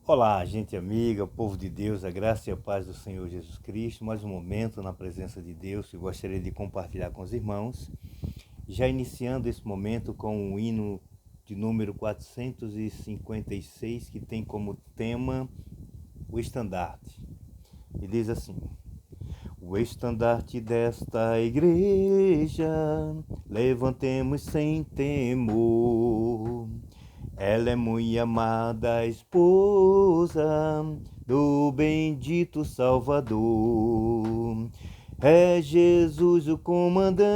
Olá, gente amiga, povo de Deus, a graça e a paz do Senhor Jesus Cristo. Mais um momento na presença de Deus que eu gostaria de compartilhar com os irmãos. Já iniciando esse momento com o hino de número 456, que tem como tema o estandarte. E diz assim: o estandarte desta igreja levantemos sem temor. Ela é muito amada esposa do bendito Salvador. É Jesus o comandante,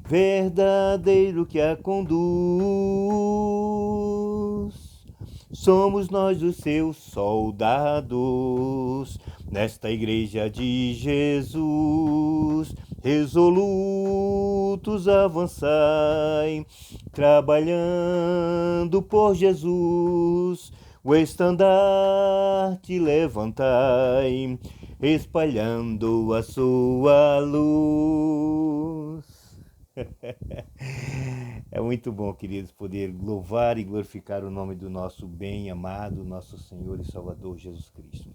verdadeiro que a conduz. Somos nós os seus soldados, nesta igreja de Jesus, resolutos avançai, trabalhando por Jesus, o estandarte levantai, espalhando a sua luz. É muito bom, queridos, poder louvar e glorificar o nome do nosso bem-amado, nosso Senhor e Salvador Jesus Cristo.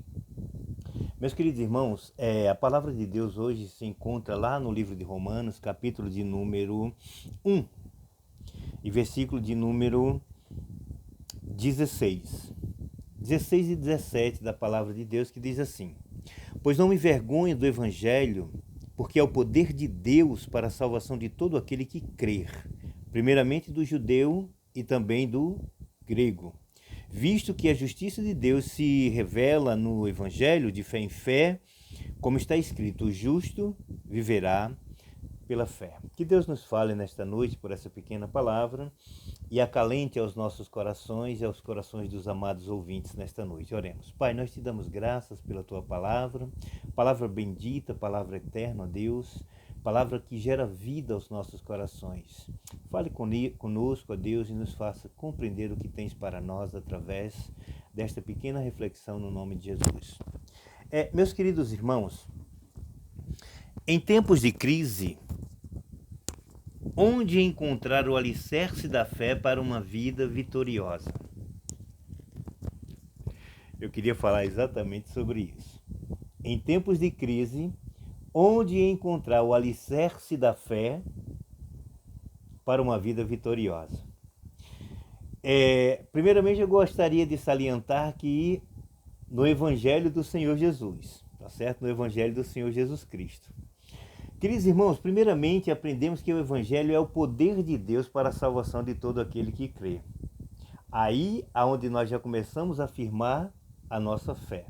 Meus queridos irmãos, a palavra de Deus hoje se encontra lá no livro de Romanos, capítulo de número 1 e versículo de número 16. 16 e 17 da palavra de Deus, que diz assim: pois não me envergonho do evangelho, porque é o poder de Deus para a salvação de todo aquele que crer, primeiramente do judeu e também do grego. Visto que a justiça de Deus se revela no evangelho de fé em fé, como está escrito, o justo viverá pela fé. Que Deus nos fale nesta noite por essa pequena palavra e acalente aos nossos corações e aos corações dos amados ouvintes nesta noite. Oremos. Pai, nós te damos graças pela tua palavra bendita, palavra eterna, ó Deus, palavra que gera vida aos nossos corações. Fale conosco, ó Deus, e nos faça compreender o que tens para nós através desta pequena reflexão no nome de Jesus. Meus queridos irmãos, em tempos de crise, onde encontrar o alicerce da fé para uma vida vitoriosa? Eu queria falar exatamente sobre isso. Em tempos de crise, onde encontrar o alicerce da fé para uma vida vitoriosa? Primeiramente, eu gostaria de salientar que no Evangelho do Senhor Jesus, tá certo? No Evangelho do Senhor Jesus Cristo. Queridos irmãos, primeiramente aprendemos que o Evangelho é o poder de Deus para a salvação de todo aquele que crê. Aí aonde nós já começamos a afirmar a nossa fé.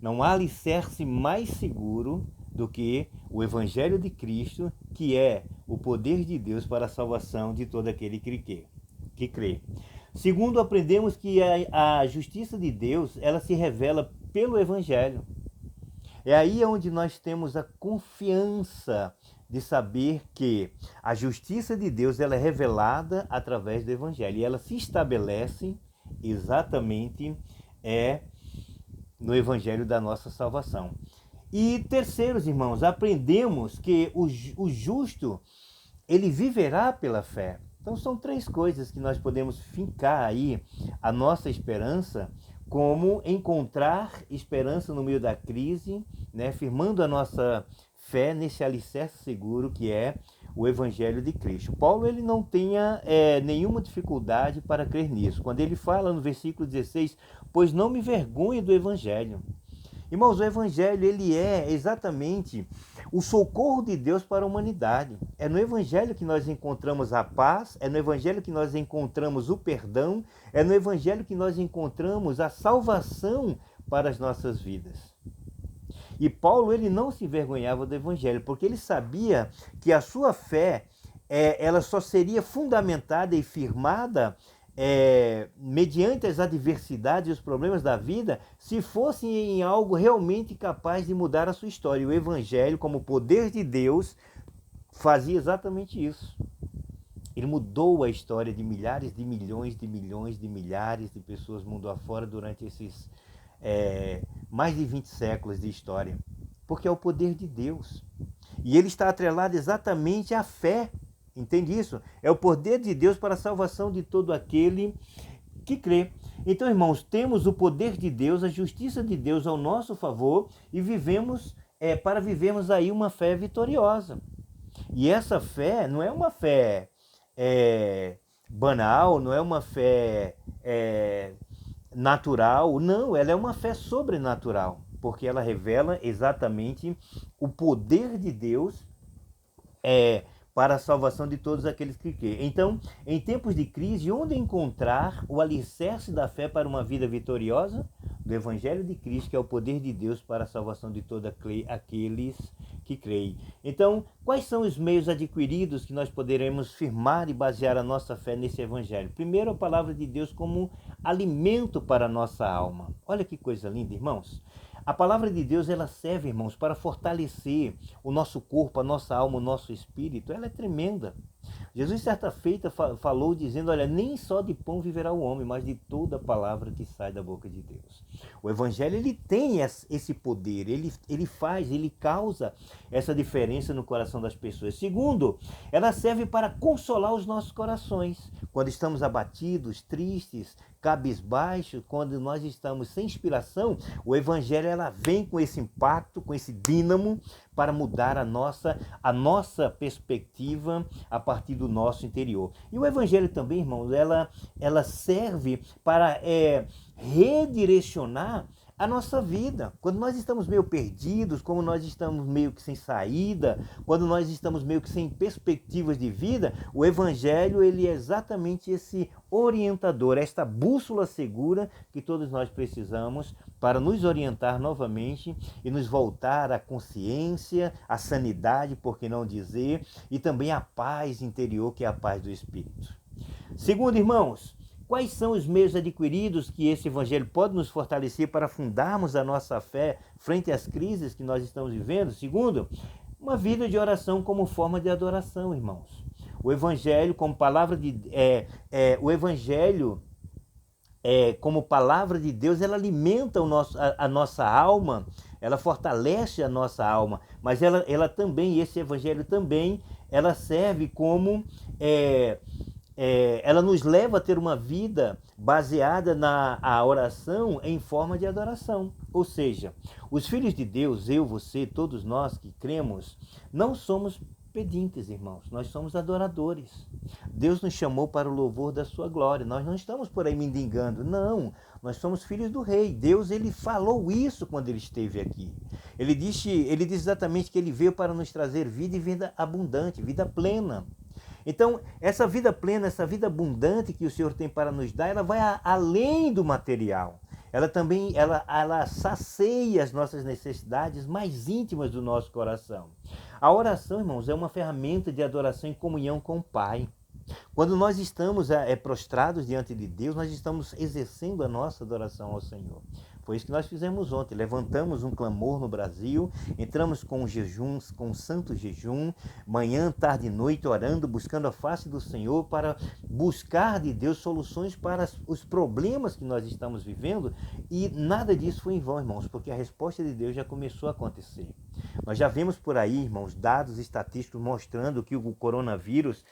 Não há alicerce mais seguro do que o Evangelho de Cristo, que é o poder de Deus para a salvação de todo aquele que crê. Segundo, aprendemos que a justiça de Deus, ela se revela pelo Evangelho. É aí onde nós temos a confiança de saber que a justiça de Deus ela é revelada através do Evangelho. E ela se estabelece exatamente no Evangelho da nossa salvação. E terceiros, irmãos, aprendemos que o justo, ele viverá pela fé. Então são três coisas que nós podemos fincar aí a nossa esperança, como encontrar esperança no meio da crise, né, firmando a nossa fé nesse alicerce seguro que é o Evangelho de Cristo. Paulo ele não tenha nenhuma dificuldade para crer nisso. Quando ele fala no versículo 16, pois não me envergonho do Evangelho. Irmãos, o Evangelho ele é exatamente o socorro de Deus para a humanidade. É no Evangelho que nós encontramos a paz, é no Evangelho que nós encontramos o perdão, é no Evangelho que nós encontramos a salvação para as nossas vidas. E Paulo ele não se envergonhava do Evangelho, porque ele sabia que a sua fé ela só seria fundamentada e firmada mediante as adversidades e os problemas da vida, se fosse em algo realmente capaz de mudar a sua história. E o Evangelho, como poder de Deus, fazia exatamente isso. Ele mudou a história de milhares, de milhões, de milhões, de milhares de pessoas mundo afora durante esses mais de 20 séculos de história. Porque é o poder de Deus. E ele está atrelado exatamente à fé. Entende isso? É o poder de Deus para a salvação de todo aquele que crê. Então, irmãos, temos o poder de Deus, a justiça de Deus ao nosso favor e vivemos para vivermos aí uma fé vitoriosa. E essa fé não é uma fé banal, não é uma fé natural, não, ela é uma fé sobrenatural, porque ela revela exatamente o poder de Deus para a salvação de todos aqueles que creem. Então, em tempos de crise, onde encontrar o alicerce da fé para uma vida vitoriosa? Do Evangelho de Cristo, que é o poder de Deus para a salvação de todos aqueles que creem. Então, quais são os meios adquiridos que nós poderemos firmar e basear a nossa fé nesse Evangelho? Primeiro, a palavra de Deus como alimento para a nossa alma. Olha que coisa linda, irmãos. A palavra de Deus, ela serve, irmãos, para fortalecer o nosso corpo, a nossa alma, o nosso espírito. Ela é tremenda. Jesus, certa feita, falou dizendo, olha, nem só de pão viverá o homem, mas de toda palavra que sai da boca de Deus. O Evangelho, ele tem esse poder, ele causa essa diferença no coração das pessoas. Segundo, ela serve para consolar os nossos corações. Quando estamos abatidos, tristes, cabisbaixos, quando nós estamos sem inspiração, o Evangelho, ela vem com esse impacto, com esse dínamo, para mudar a nossa perspectiva a partir do nosso interior. E o Evangelho também, irmãos, ela serve para redirecionar a nossa vida. Quando nós estamos meio perdidos, quando nós estamos meio que sem saída, quando nós estamos meio que sem perspectivas de vida, o Evangelho, ele é exatamente esse orientador, esta bússola segura que todos nós precisamos para nos orientar novamente e nos voltar à consciência, à sanidade, por que não dizer, e também à paz interior, que é a paz do Espírito. Segundo, irmãos, quais são os meios adquiridos que esse Evangelho pode nos fortalecer para fundarmos a nossa fé frente às crises que nós estamos vivendo? Segundo, uma vida de oração como forma de adoração, irmãos. O Evangelho como palavra de como palavra de Deus, ela alimenta a nossa alma, ela fortalece a nossa alma, mas ela também, esse Evangelho também, ela serve como ela nos leva a ter uma vida baseada na oração em forma de adoração. Ou seja, os filhos de Deus, eu, você, todos nós que cremos, não somos pedintes, irmãos, nós somos adoradores. Deus nos chamou para o louvor da sua glória, nós não estamos por aí mendigando, não, nós somos filhos do rei. Deus, ele falou isso quando ele esteve aqui. Ele disse exatamente que ele veio para nos trazer vida e vida abundante, vida plena. Então, essa vida plena, essa vida abundante que o Senhor tem para nos dar, ela vai além do material. Ela também, ela sacia as nossas necessidades mais íntimas do nosso coração. A oração, irmãos, é uma ferramenta de adoração em comunhão com o Pai. Quando nós estamos prostrados diante de Deus, nós estamos exercendo a nossa adoração ao Senhor. Foi isso que nós fizemos ontem, levantamos um clamor no Brasil, entramos com jejuns, com um santo jejum, manhã, tarde e noite, orando, buscando a face do Senhor para buscar de Deus soluções para os problemas que nós estamos vivendo, e nada disso foi em vão, irmãos, porque a resposta de Deus já começou a acontecer. Nós já vemos por aí, irmãos, dados estatísticos mostrando que o coronavírus,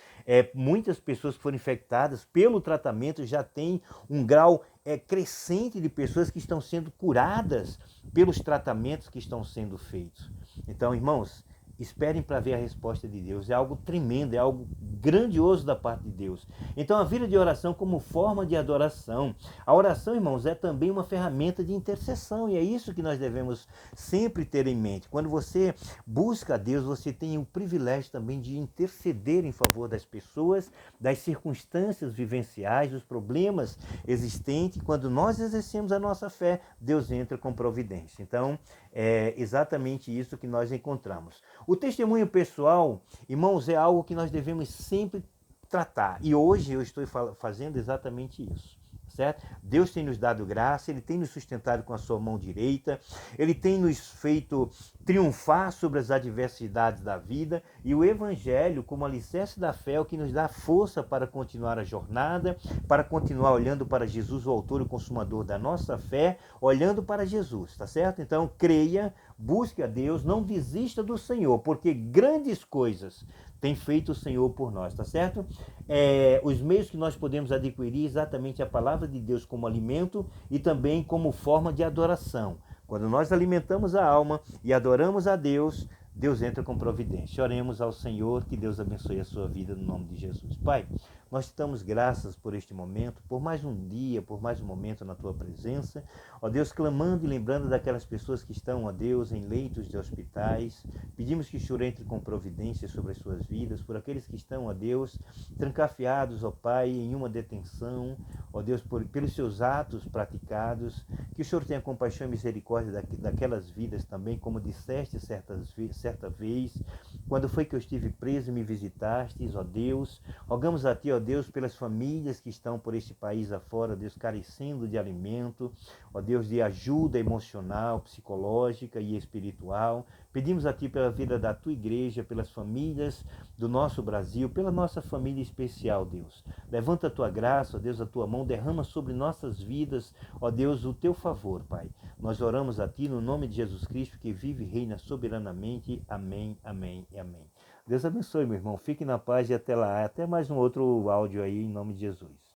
muitas pessoas que foram infectadas pelo tratamento já têm um grau crescente de pessoas que estão sendo curadas pelos tratamentos que estão sendo feitos. Então, irmãos, esperem para ver a resposta de Deus. É algo tremendo, é algo grandioso da parte de Deus. Então, a vida de oração como forma de adoração. A oração, irmãos, é também uma ferramenta de intercessão, e é isso que nós devemos sempre ter em mente. Quando você busca a Deus, você tem o privilégio também de interceder em favor das pessoas, das circunstâncias vivenciais, dos problemas existentes. Quando nós exercemos a nossa fé, Deus entra com providência. Então, é exatamente isso que nós encontramos. O testemunho pessoal, irmãos, é algo que nós devemos sempre tratar. E hoje eu estou fazendo exatamente isso, certo? Deus tem nos dado graça, Ele tem nos sustentado com a sua mão direita, Ele tem nos feito triunfar sobre as adversidades da vida, e o Evangelho, como alicerce da fé, é o que nos dá força para continuar a jornada, para continuar olhando para Jesus, o autor e consumador da nossa fé, olhando para Jesus, tá certo? Então, creia, busque a Deus, não desista do Senhor, porque grandes coisas tem feito o Senhor por nós, tá certo? Os meios que nós podemos adquirir exatamente a palavra de Deus como alimento e também como forma de adoração. Quando nós alimentamos a alma e adoramos a Deus, Deus entra com providência. Oremos ao Senhor, que Deus abençoe a sua vida no nome de Jesus. Pai, nós te damos graças por este momento, por mais um dia, por mais um momento na tua presença. Ó Deus, clamando e lembrando daquelas pessoas que estão, ó Deus, em leitos de hospitais. Pedimos que o Senhor entre com providência sobre as suas vidas, por aqueles que estão, ó Deus, trancafiados, ó Pai, em uma detenção, ó Deus, pelos seus atos praticados. Que o Senhor tenha compaixão e misericórdia daquelas vidas também, como disseste certa vez, quando foi que eu estive preso e me visitastes, ó Deus. Rogamos a Ti, ó Deus, pelas famílias que estão por este país afora, ó Deus, carecendo de alimento, ó Deus, de ajuda emocional, psicológica e espiritual. Pedimos a Ti pela vida da Tua igreja, pelas famílias do nosso Brasil, pela nossa família especial, Deus. Levanta a Tua graça, ó Deus, a Tua mão, derrama sobre nossas vidas, ó Deus, o Teu favor, Pai. Nós oramos a Ti no nome de Jesus Cristo, que vive e reina soberanamente. Amém, amém e amém. Deus abençoe, meu irmão. Fique na paz e até lá. Até mais um outro áudio aí, em nome de Jesus.